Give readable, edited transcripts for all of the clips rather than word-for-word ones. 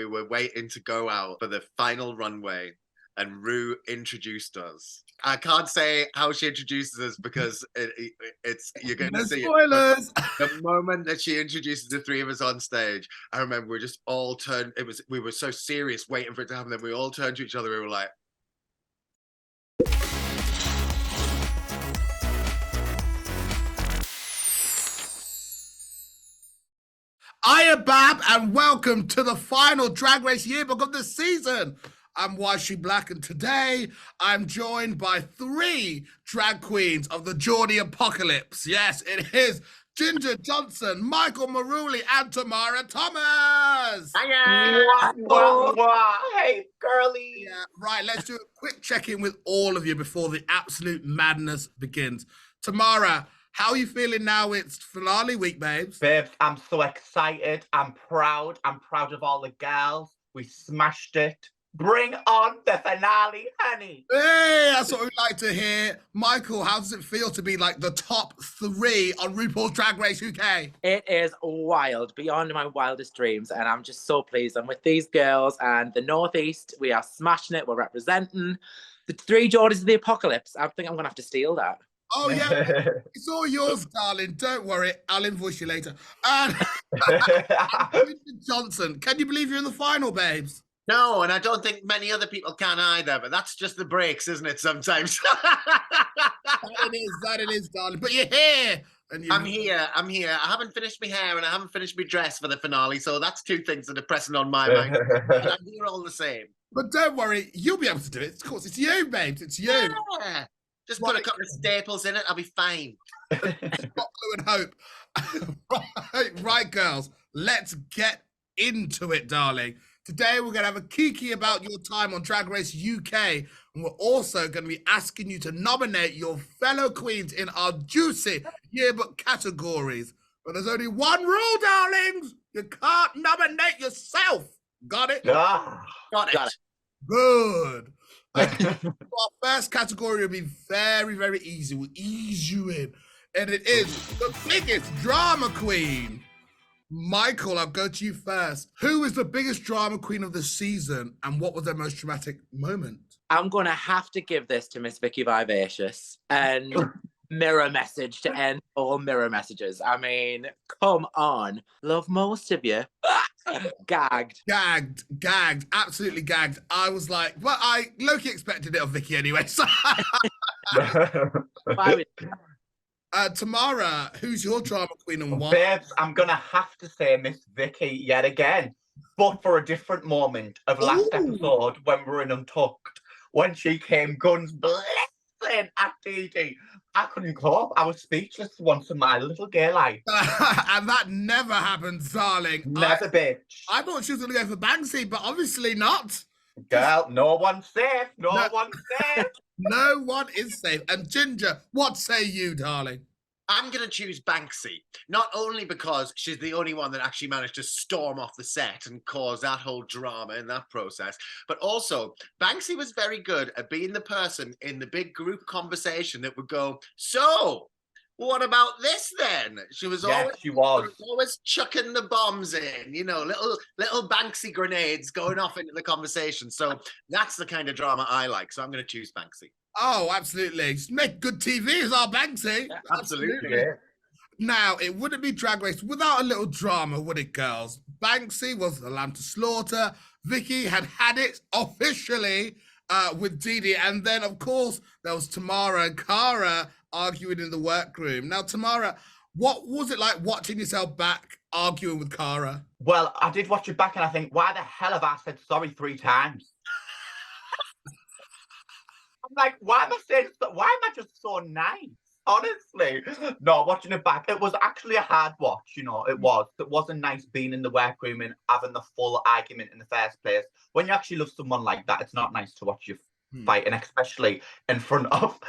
we were waiting to go out for the final runway, and Rue introduced us. I can't say how she introduces us because it's you're going to see spoilers. It. The moment that she introduces the three of us on stage, I remember we just all turned. We were so serious waiting for it to happen. Then we all turned to each other. We were like. Hiya, Bab, and welcome to the final Drag Race Yearbook of the season. I'm Yshee Black, and today I'm joined by 3 drag queens of the Geordie apocalypse. Yes, it is Ginger Johnson, Michael Marouli, and Tomara Thomas. Hiya! Hey, girly. Yeah, right, let's do a quick check-in with all of you before the absolute madness begins. Tamara, how are you feeling now? It's finale week, babes. Babes, I'm so excited. I'm proud. I'm proud of all the girls. We smashed it. Bring on the finale, honey. Hey, that's what we'd like to hear. Michael, how does it feel to be like the top 3 on RuPaul's Drag Race UK? It is wild, beyond my wildest dreams, and I'm just so pleased. I'm with these girls and the Northeast. We are smashing it. We're representing the 3 Geordies of the apocalypse. I think I'm going to have to steal that. Oh, yeah. It's all yours, darling. Don't worry. I'll invoice you later. And Johnson, can you believe you're in the final, babes? No, and I don't think many other people can either, but that's just the breaks, isn't it, sometimes? That it is, darling. But you're here. And I'm here. I haven't finished my hair and I haven't finished my dress for the finale, so that's 2 things that are pressing on my mind. And I'm here all the same. But don't worry. You'll be able to do it. Of course, it's you, babes. It's you. Yeah. Just put a couple of staples in it, I'll be fine. Got glue and hope. Right, girls, let's get into it, darling. Today, we're going to have a kiki about your time on Drag Race UK, and we're also going to be asking you to nominate your fellow queens in our juicy yearbook categories. But there's only one rule, darlings. You can't nominate yourself. Got it? Got it. Good. Our first category will be very, very easy. We'll ease you in. And it is the biggest drama queen. Michael, I'll go to you first. Who is the biggest drama queen of the season and what was their most dramatic moment? I'm going to have to give this to Miss Vicki Vivacious and mirror message to end all mirror messages. I mean, come on. Love most of you. Gagged, absolutely gagged. I was like, well, I low-key expected it of Vicki anyway. So Tamara, who's your drama queen and why? Babes, I'm going to have to say Miss Vicki yet again, but for a different moment of last episode when we were in Untucked, when she came guns blazing at DD. I couldn't cope. I was speechless once in my little gay life. And that never happened, darling. Never, bitch. I thought she was going to go for Banksie, but obviously not. Girl, no one's safe. No one's safe. No one is safe. And Ginger, what say you, darling? I'm going to choose Banksie, not only because she's the only one that actually managed to storm off the set and cause that whole drama in that process, but also Banksie was very good at being the person in the big group conversation that would go, so what about this then? She was always chucking the bombs in, you know, little Banksie grenades going off into the conversation. So that's the kind of drama I like. So I'm going to choose Banksie. Oh, absolutely. Just make good TV as our Banksie. Yeah, absolutely. Yeah. Now, it wouldn't be Drag Race without a little drama, would it, girls? Banksie was the lamb to slaughter. Vicki had it officially with DD. And then, of course, there was Tomara and Cara arguing in the workroom. Now, Tomara, what was it like watching yourself back arguing with Cara? Well, I did watch it back and I think, why the hell have I said sorry 3 times? I'm like, why am I just so nice? Honestly. No, watching it back, it was actually a hard watch, you know, it wasn't nice being in the workroom and having the full argument in the first place. When you actually love someone like that, it's not nice to watch you fight, and especially in front of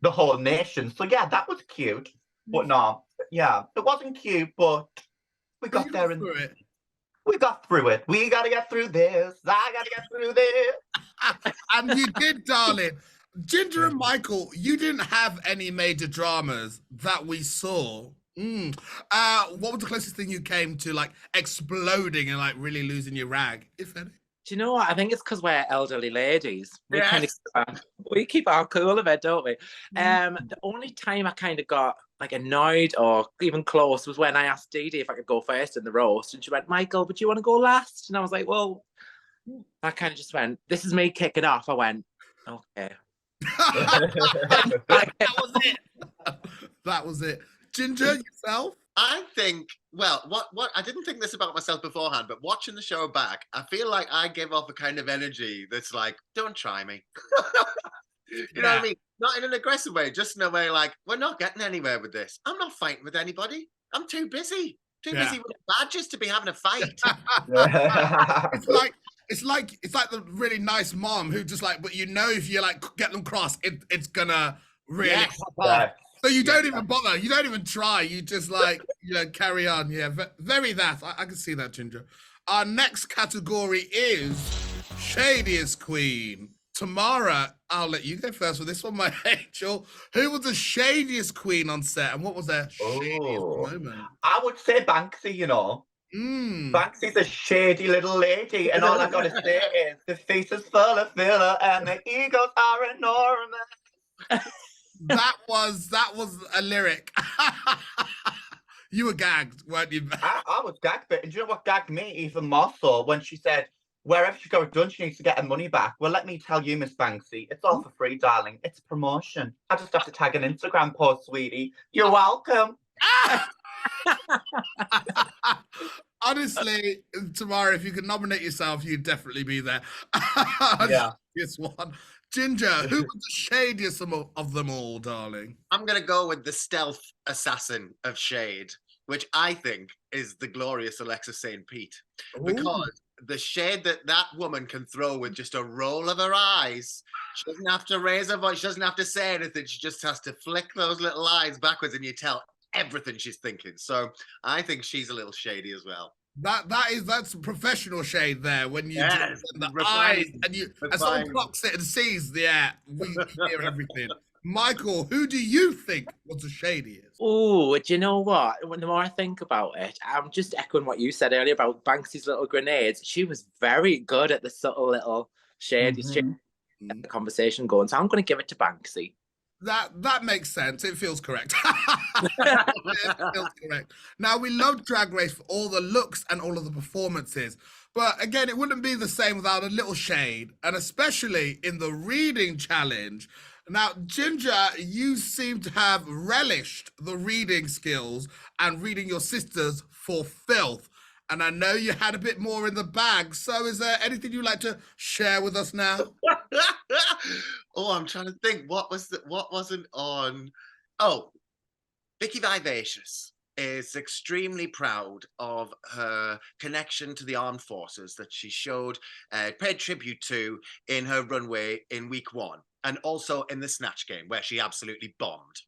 the whole nation. So yeah, that was cute. But no, yeah, it wasn't cute, but we got there and we got through it. We gotta get through this. I gotta get through this. And you did, darling. Ginger and Michael, you didn't have any major dramas that we saw. What was the closest thing you came to like exploding and like really losing your rag, if any? Do you know what? I think it's because we're elderly ladies. We Yes. kind of we keep our cool of it, don't we? The only time I kind of got like annoyed or even close was when I asked Dee if I could go first in the roast, and she went, "Michael, would you want to go last?" And I was like, "Well," I kind of just went, "This is me kicking off." I went, "Okay." That was it. That was it. Ginger, yourself? I think, well, what I didn't think this about myself beforehand, but watching the show back, I feel like I give off a kind of energy that's like, don't try me. You know what I mean? Not in an aggressive way, just in a way like, we're not getting anywhere with this. I'm not fighting with anybody. I'm too busy. Too busy with badges to be having a fight. It's like the really nice mom who just like, but you know, if you like get them cross, it's gonna really hop off. So you don't even bother. You don't even try. You just like, carry on. Yeah, very that. I can see that, Ginger. Our next category is Shadiest Queen. Tamara, I'll let you go first for this one, my angel. Who was the shadiest queen on set, and what was their shadiest moment? I would say Banksie, you know. Banksie's a shady little lady, and all I gotta say is the face is full of filler and the egos are enormous. That was a lyric. You were gagged, weren't you? I was gagged, but and do you know what gagged me even more so? When she said, wherever she got it done, she needs to get her money back. Well, let me tell you, Miss Banksie, it's all for free, darling. It's promotion. I just have to tag an Instagram post, sweetie. You're welcome. Honestly, Tamara, if you could nominate yourself, you'd definitely be there. Yeah. This one. Ginger, who was the shadiest of them all, darling? I'm going to go with the stealth assassin of shade, which I think is the glorious Alexis St. Pete. Because the shade that woman can throw with just a roll of her eyes, she doesn't have to raise her voice, she doesn't have to say anything, she just has to flick those little eyes backwards and you tell everything she's thinking. So I think she's a little shady as well. That's professional shade there. When you do the eyes and someone clocks it and sees, we hear everything. Michael, who do you think was the shadiest? Oh, do you know what? The more I think about it, I'm just echoing what you said earlier about Banksie's little grenades. She was very good at the subtle little shade, the conversation going. So I'm going to give it to Banksie. That makes sense. It feels correct. It feels correct. Now, we love Drag Race for all the looks and all of the performances. But again, it wouldn't be the same without a little shade, and especially in the reading challenge. Now, Ginger, you seem to have relished the reading skills and reading your sisters for filth. And I know you had a bit more in the bag. So is there anything you'd like to share with us now? I'm trying to think. What wasn't on? Oh, Vicki Vivacious is extremely proud of her connection to the armed forces that she showed, paid tribute to in her runway in week 1. And also in the Snatch Game, where she absolutely bombed.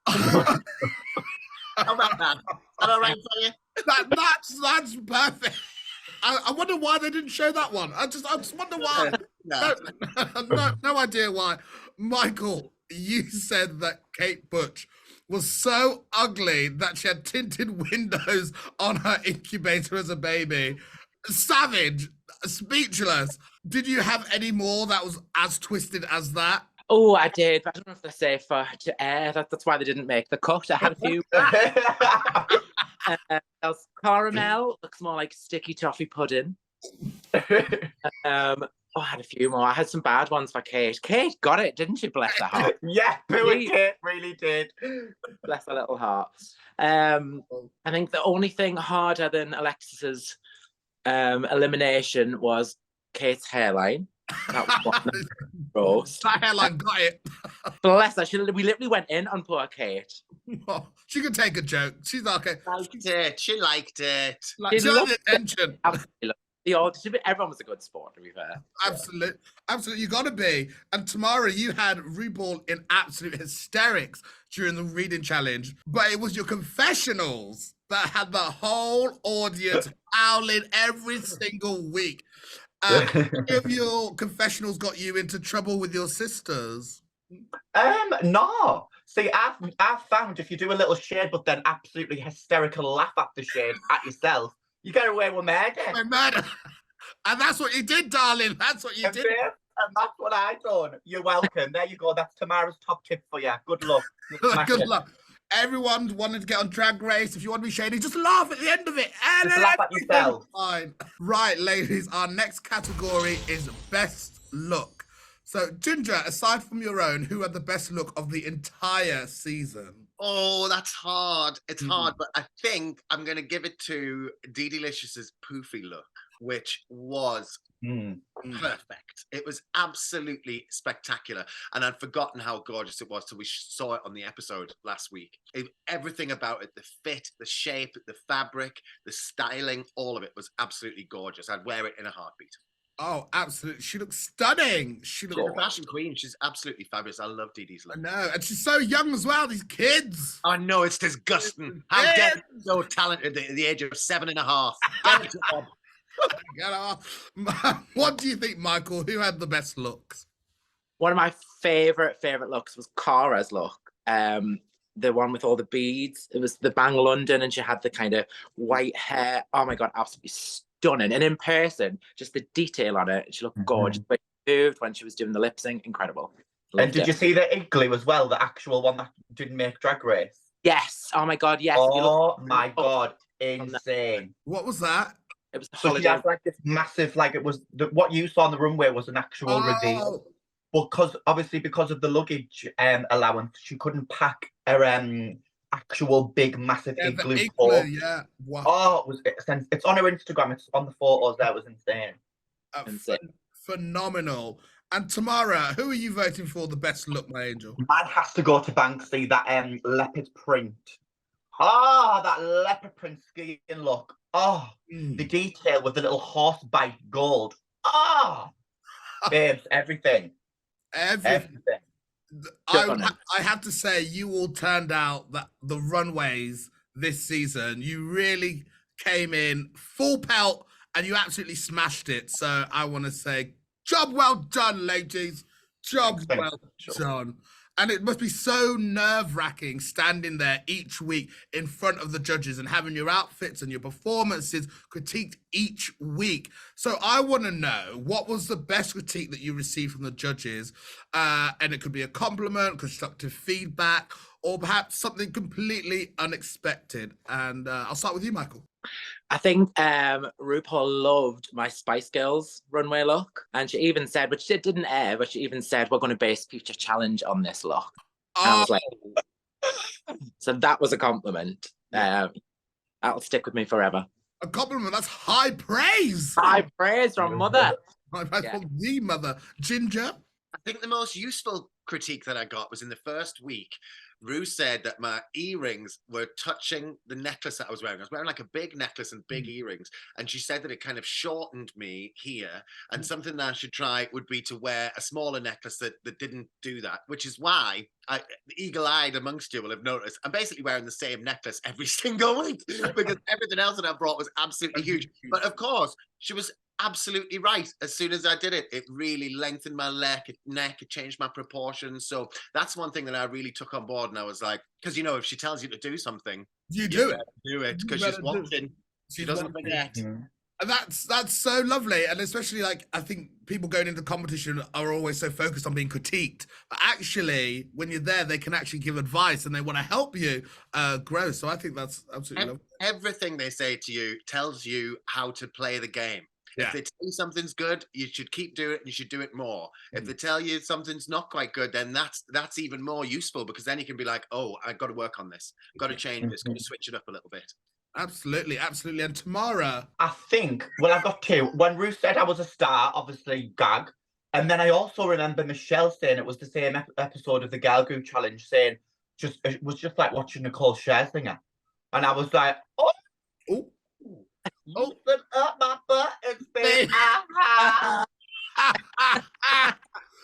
How about that? Is that all right for you? That's perfect. I wonder why they didn't show that one. I just wonder why. No idea why. Michael, you said that Kate Butch was so ugly that she had tinted windows on her incubator as a baby. Savage, speechless. Did you have any more that was as twisted as that? Oh, I did, but I don't know if they're safe to air. That's why they didn't make the cut. I had a few. Caramel looks more like sticky toffee pudding. I had a few more. I had some bad ones for Kate. Kate got it, didn't she? Bless her heart. Yeah, Kate really did. Bless her little heart. I think the only thing harder than Alexis's elimination was Kate's hairline. That was one roast. That hairline got it. Bless her. We literally went in on poor Kate. She could take a joke. She's okay. She liked it. She liked the attention. Everyone was a good sport, to be fair. Absolutely. You got to be. And Tamara, you had RuPaul in absolute hysterics during the reading challenge, but it was your confessionals that had the whole audience howling every single week. Have your confessionals got you into trouble with your sisters? No. See, I've found if you do a little shade, but then absolutely hysterical laugh at the shade at yourself, you get away with murder. With murder. And that's what you did, darling. That's what you did. And that's what I done. You're welcome. There you go. That's Tamara's top tip for you. Good luck. Good luck. Everyone wanted to get on Drag Race. If you want to be shady, just laugh at the end of it. And just laugh at yourself. Fine. Right, ladies, our next category is best look. So, Ginger, aside from your own, who had the best look of the entire season? Oh, that's hard. It's hard, but I think I'm going to give it to DeDeLicious's poofy look, which was perfect. It was absolutely spectacular. And I'd forgotten how gorgeous it was till we saw it on the episode last week. Everything about it, the fit, the shape, the fabric, the styling, all of it was absolutely gorgeous. I'd wear it in a heartbeat. Oh, absolutely. She looks stunning. She's a fashion queen. She's absolutely fabulous. I love Dee Dee's look. I know. And she's so young as well, these kids. I know, it's disgusting. How dare they so talented at the age of 7.5. Get it. What do you think, Michael? Who had the best looks? One of my favorite looks was Cara's look. The one with all the beads. It was the Bang London, and she had the kind of white hair. Oh my God, absolutely stunning. And in person, just the detail on it, she looked gorgeous. But she moved when she was doing the lip sync, incredible. And did you see the igloo as well, the actual one that didn't make Drag Race? Yes. Oh my God, yes. Oh my God, insane. What was that? It was the so holiday. she has like this massive, like it was what you saw on the runway was an actual reveal. Because obviously because of the luggage allowance, she couldn't pack her actual big massive igloo. Yeah. Wow. Oh, it's on her Instagram. It's on the photos. That was insane. Phenomenal. And Tomara, who are you voting for the best look, my angel? Mine has to go to Banksie. That leopard print. Ah, that leopard print skin look. Oh, the detail with the little horse bite gold. Ah, babes, everything. Everything. I have to say, you all turned out that the runways this season, you really came in full pelt and you absolutely smashed it. So I want to say, job well done, ladies. Job well done. And it must be so nerve-wracking standing there each week in front of the judges and having your outfits and your performances critiqued each week. So I want to know, what was the best critique that you received from the judges? And it could be a compliment, constructive feedback, or perhaps something completely unexpected. And I'll start with you, Michael. I think RuPaul loved my Spice Girls runway look. And she even said, which it didn't air, but she even said, we're going to base future challenge on this look. And I was like, so that was a compliment. That'll stick with me forever. A compliment, that's high praise. High praise from mother. High praise from the mother. Ginger? I think the most useful critique that I got was in the first week. Ru said that my earrings were touching the necklace that I was wearing. I was wearing like a big necklace and big earrings. And she said that it kind of shortened me here. And something that I should try would be to wear a smaller necklace that didn't do that, which is why the eagle-eyed amongst you will have noticed I'm basically wearing the same necklace every single week because everything else that I brought was absolutely huge. But of course, she was absolutely right. As soon as I did it, it really lengthened my neck, it changed my proportions. So that's one thing that I really took on board. And I was like, because you know, if she tells you to do something, you do it because she's watching. She doesn't forget. And that's so lovely. And especially, like, I think people going into competition are always so focused on being critiqued. But actually, when you're there, they can actually give advice and they want to help you grow. So I think that's absolutely lovely. Everything they say to you tells you how to play the game. Yeah. If they tell you something's good, you should keep doing it and you should do it more. If they tell you something's not quite good, then that's even more useful because then you can be like, oh, I've got to work on this. I've got to change this, got to switch it up a little bit. Absolutely, absolutely. And Tomara? I think, well, I've got two. When Ruth said I was a star, obviously gag. And then I also remember Michelle saying it was the same episode of the Girl Group Challenge, saying it was just like watching Nicole Scherzinger. And I was like, oh. Open up my butt and say, ah.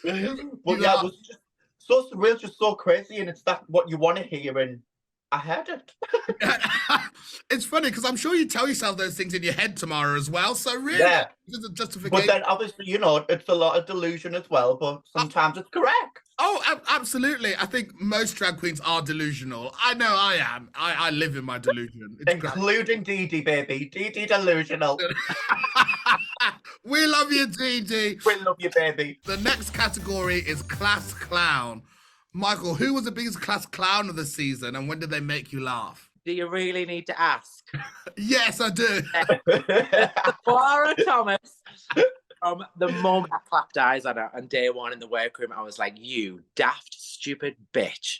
But yeah, it was just so surreal, just so crazy. And it's that what you want to hear. And I heard it. It's funny because I'm sure you tell yourself those things in your head tomorrow as well. So really, Yeah. it's a But justification. then obviously, you know, it's a lot of delusion as well, but sometimes it's correct. Oh, absolutely. I think most drag queens are delusional. I know I am. I live in my delusion. It's great. Including Dee, baby. Dee delusional. We love you, Dee. We love you, baby. The next category is class clown. Michael, who was the biggest class clown of the season and when did they make you laugh? Do you really need to ask? Yes, I do. Tomara Thomas. From the moment I clapped eyes on her on day one in the workroom, I was like, you daft, stupid bitch.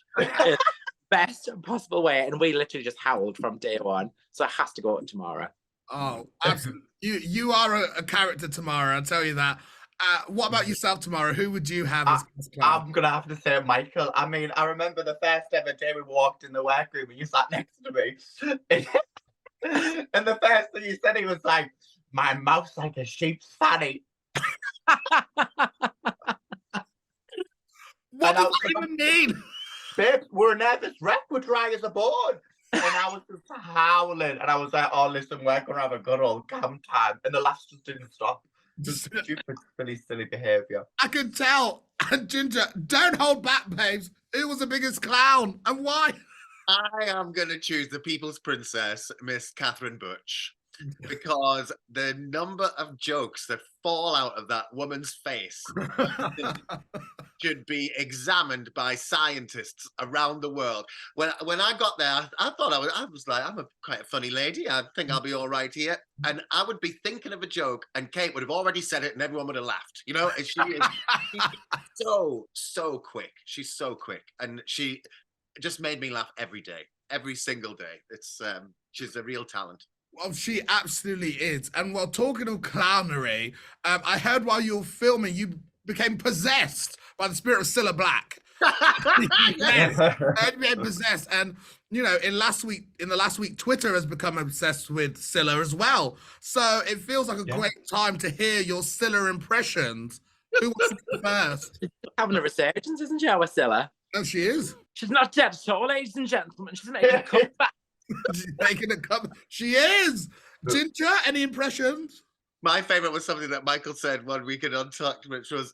Best possible way. And we literally just howled from day one. So it has to go tomorrow. Oh, absolutely. You are a character, Tomara, I'll tell you that. What about yourself, Tomara? Who would you have as class clown? I'm gonna have to say Michael. I mean, I remember the first ever day we walked in the workroom and you sat next to me. And the first thing you said, he was like, my mouth's like a sheep's fanny. What does that even mean? Babe, we're a nervous wreck. We're dry as a board. And I was just howling. And I was like, oh, listen, we're going to have a good old calm time. And the laughs just didn't stop. Just stupid, silly behaviour. I can tell. And Ginger, don't hold back, babes. Who was the biggest clown and why? I am going to choose the People's Princess, Miss Catherine Butch, because the number of jokes that fall out of that woman's face should be examined by scientists around the world. When I got there, I thought I was like, I'm quite a funny lady. I think I'll be all right here. And I would be thinking of a joke, and Kate would have already said it, and everyone would have laughed. You know, she's so quick. She's so quick, and she just made me laugh every day, every single day. It's she's a real talent. Well, she absolutely is. And while talking of clownery, I heard while you were filming, you became possessed by the spirit of Yshee Black. Yes, you became possessed. And, you know, in the last week, Twitter has become obsessed with Yshee as well. So it feels like a great time to hear your Yshee impressions. Who wants to go first? She's having a resurgence, isn't she, our Yshee? Oh, she is. She's not dead at all, ladies and gentlemen. She's making a comeback. She's making a comeback. She is. Ginger, any impressions? My favourite was something that Michael said one week in Untucked, which was,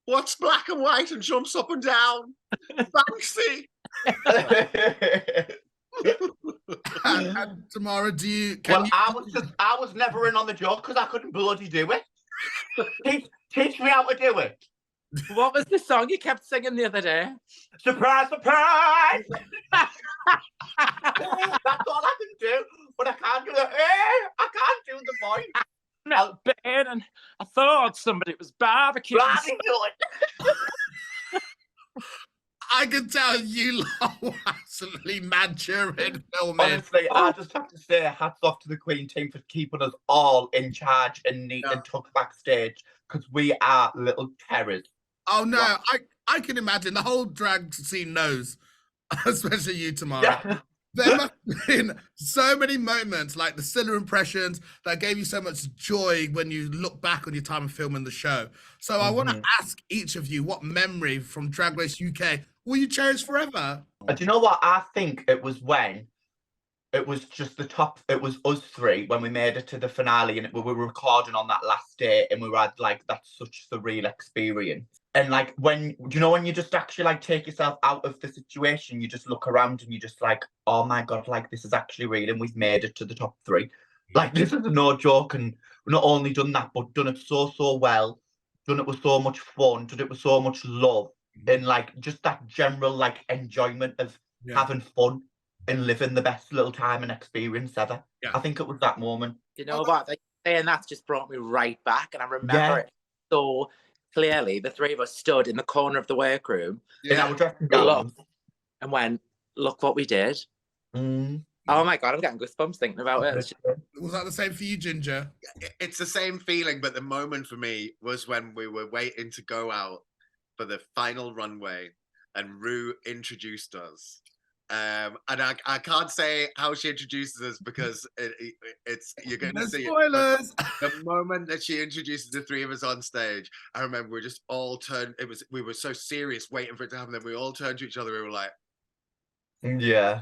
what's black and white and jumps up and down? Banksie. And Tomara, I was never in on the joke because I couldn't bloody do it. Teach me how to do it. What was the song you kept singing the other day? Surprise, surprise! That's all I can do, but I can't do I can't do the voice. Smelled bad, and I thought somebody was barbecue. I can tell you lot were absolutely mad during filming. Honestly, I just have to say hats off to the Queen team for keeping us all in charge and neat and tucked backstage, because we are little terrors. Oh no, I can imagine the whole drag scene knows, especially you, Tomara. Yeah. There must have been so many moments like the Yshee impressions that gave you so much joy when you look back on your time of filming the show. So I want to ask each of you, what memory from Drag Race UK will you cherish forever? Do you know what? I think it was when it was just it was us three when we made it to the finale, and we were recording on that last day, and we had like, that's such a surreal experience. And like, when you just actually like take yourself out of the situation, you just look around and you just like, oh my God, like this is actually real and we've made it to the top three. Like, this is no joke, and we've not only done that, but done it so well, done it with so much fun, done it with so much love, and like just that general like enjoyment of having fun and living the best little time and experience ever. Yeah. I think it was that moment. You know what? Like, saying that's just brought me right back, and I remember it so clearly. The three of us stood in the corner of the workroom in our dressing gowns and went, look what we did. Oh my God, I'm getting goosebumps thinking about it. Was that the same for you, Ginger? It's the same feeling, but the moment for me was when we were waiting to go out for the final runway and Rue introduced us. And I can't say how she introduces us because it's you're going to see spoilers. The moment that she introduces the three of us on stage, I remember we just all turned. We were so serious waiting for it to happen. Then we all turned to each other. We were like, yeah.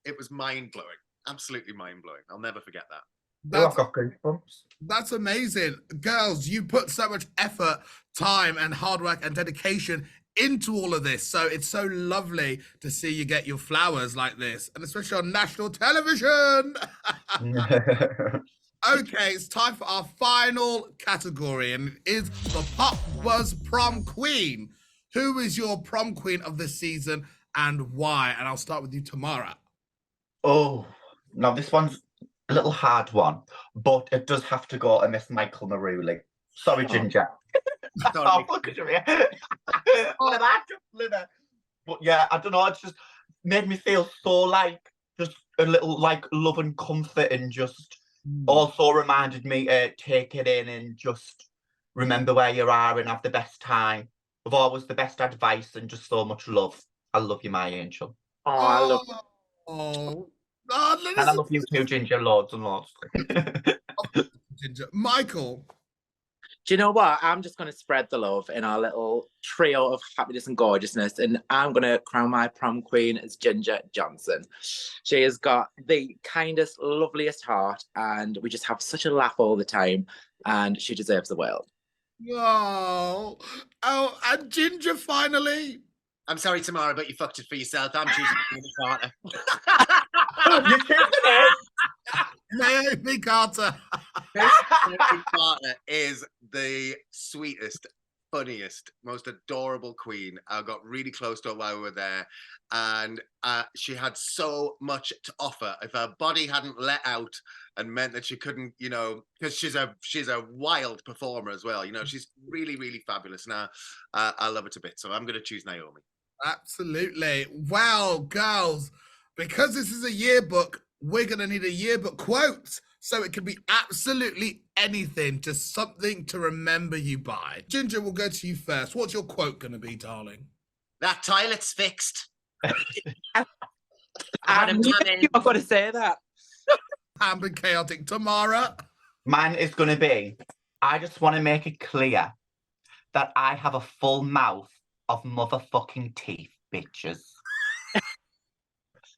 It was mind-blowing. Absolutely mind-blowing. I'll never forget that. Oh, I've got goosebumps. That's amazing. Girls, you put so much effort, time, and hard work and dedication into all of this. So it's so lovely to see you get your flowers like this, and especially on national television. Okay, it's time for our final category, and it is the Pop Buzz Prom Queen. Who is your prom queen of the season and why? And I'll start with you, Tomara. Oh, now this one's a little hard one, but it does have to go to Miss Michael Marouli. Sorry, Ginger. Oh, look at you. What I just liver. But yeah, I don't know. It's just made me feel so like just a little like love and comfort, and just also reminded me to take it in and just remember where you are and have the best time. With always the best advice and just so much love. I love you, my angel. Oh, I love Oh, and I love you too, Ginger, loads and loads. Ginger. Michael. Do you know what? I'm just going to spread the love in our little trio of happiness and gorgeousness, and I'm going to crown my prom queen as Ginger Johnson. She has got the kindest, loveliest heart, and we just have such a laugh all the time, and she deserves the world. Oh, and Ginger finally. I'm sorry, Tomara, but you fucked it for yourself. I'm choosing Naomi Carter. You're choosing it? Naomi Carter. Naomi Carter is the sweetest, funniest, most adorable queen. I got really close to her while we were there, and she had so much to offer. If her body hadn't let out and meant that she couldn't, you know, because she's a wild performer as well. You know, she's really, really fabulous. Now, I love her to bits. So I'm going to choose Naomi. Absolutely. Well, girls, because this is a yearbook, we're going to need a yearbook quote. So it can be absolutely anything, just something to remember you by. Ginger, we'll go to you first. What's your quote going to be, darling? That toilet's fixed. I'm going to say that. Amber Chaotic. Tamara? Mine is going to be, I just want to make it clear that I have a full mouth of motherfucking teeth, bitches.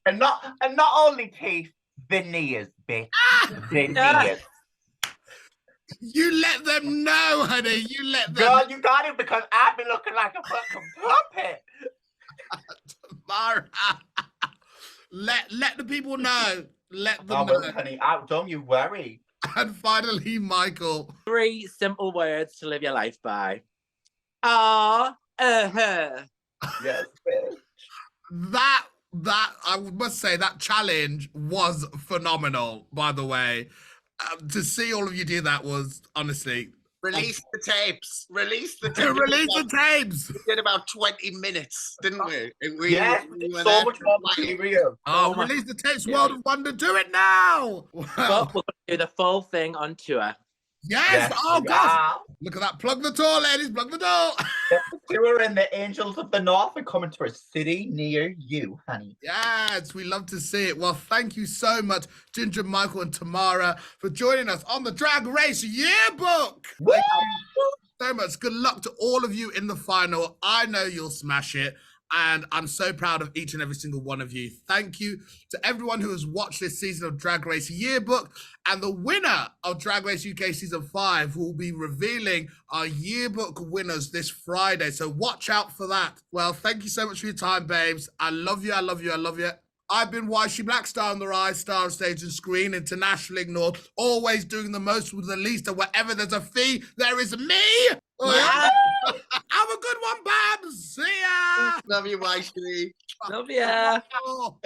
and not only teeth, veneers, bitch. Veneers. You let them know, honey. You let them Girl, you got it, because I've been looking like a fucking puppet. Tamara. Let the people know. Let them know. Well, honey, don't you worry. And finally, Michael. 3 simple words to live your life by. Ah, Yes, bitch. That I must say that challenge was phenomenal. By the way, to see all of you do that was honestly. Release the tapes. Release the tapes. Release the tapes. We did about 20 minutes, didn't we? Yes, we were so there much for more like- material. Oh, release the tapes, World of Wonder. Do it now. but we're going to do the full thing on tour. Yes. Oh, gosh. Look at that. Plug the door, ladies. Plug the door. Tour and the Angels of the North are coming to a city near you, honey. Yes, we love to see it. Well, thank you so much, Ginger, Michael, and Tamara, for joining us on the Drag Race Yearbook. Woo! Thank you so much. Good luck to all of you in the final. I know you'll smash it. And I'm so proud of each and every single one of you. Thank you to everyone who has watched this season of Drag Race Yearbook. And the winner of Drag Race UK Season 5 will be revealing our yearbook winners this Friday. So watch out for that. Well, thank you so much for your time, babes. I love you. I love you. I love you. I've been Yshee Black, star on the rise, star on stage and screen, internationally ignored, always doing the most with the least, and wherever there's a fee, there is me. Yeah. Have a good one, Babs. See ya. Love you, Yshee. Love ya. Oh.